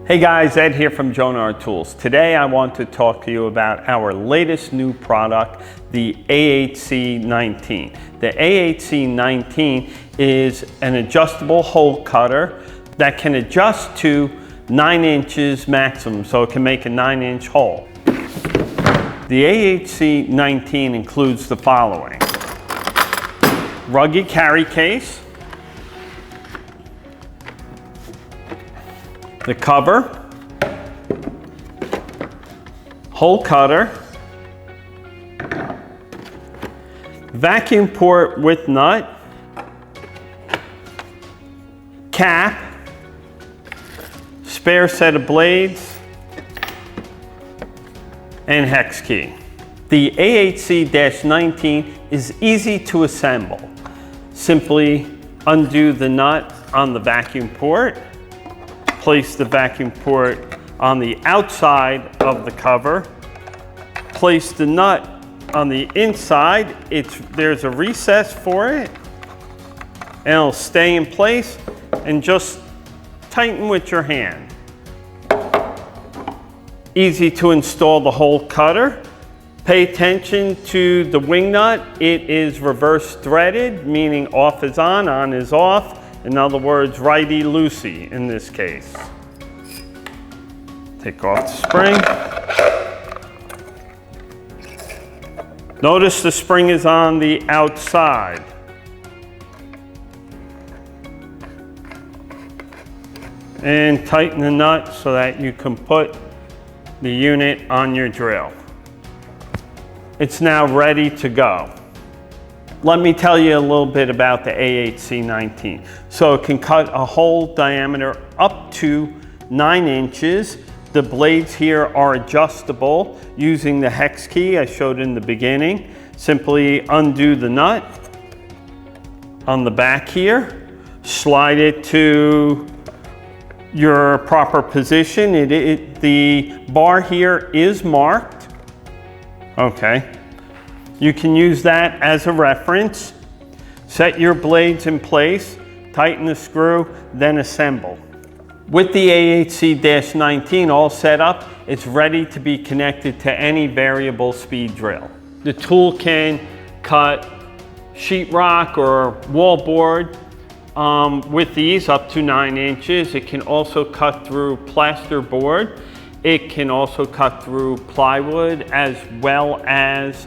Hey guys, Ed here from Jonard Tools. Today I want to talk to you about our latest new product, the AHC-19. The AHC-19 is an adjustable hole cutter that can adjust to 9 inches maximum, so it can make a 9-inch hole. The AHC-19 includes the following: rugged carry case, the cover, hole cutter, vacuum port with nut, cap, spare set of blades, and hex key. The AHC-19 is easy to assemble. Simply undo the nut on the vacuum port, place the vacuum port on the outside of the cover, place the nut on the inside. There's a recess for it, and it'll stay in place, and just tighten with your hand. Easy to install the hole cutter. Pay attention to the wing nut. It is reverse threaded, meaning off is on is off. In other words, righty-loosey in this case. Take off the spring. Notice the spring is on the outside. And tighten the nut so that you can put the unit on your drill. It's now ready to go. Let me tell you a little bit about the AHC-19. So it can cut a hole diameter up to 9 inches. The blades here are adjustable using the hex key I showed in the beginning. Simply undo the nut on the back here, slide it to your proper position. The bar here is marked. Okay. You can use that as a reference. Set your blades in place, tighten the screw, then assemble. With the AHC-19 all set up, it's ready to be connected to any variable speed drill. The tool can cut sheetrock or wallboard with these up to 9 inches. It can also cut through plasterboard. It can also cut through plywood, as well as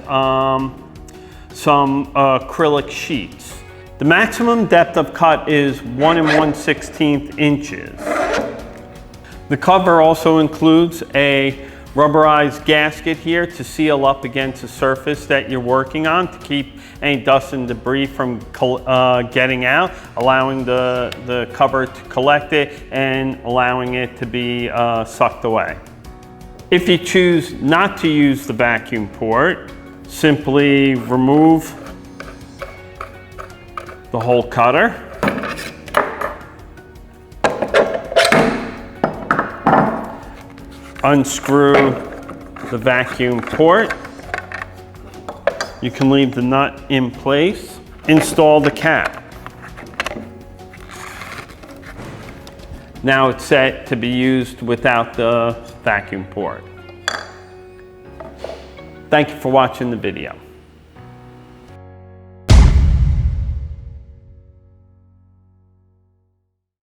some acrylic sheets. The maximum depth of cut is 1 1/16 inches. The cover also includes a rubberized gasket here to seal up against the surface that you're working on to keep any dust and debris from getting out, allowing the cover to collect it and allowing it to be sucked away. If you choose not to use the vacuum port, simply remove the hole cutter, unscrew the vacuum port. You can leave the nut in place. Install the cap. Now it's set to be used without the vacuum port. Thank you for watching the video.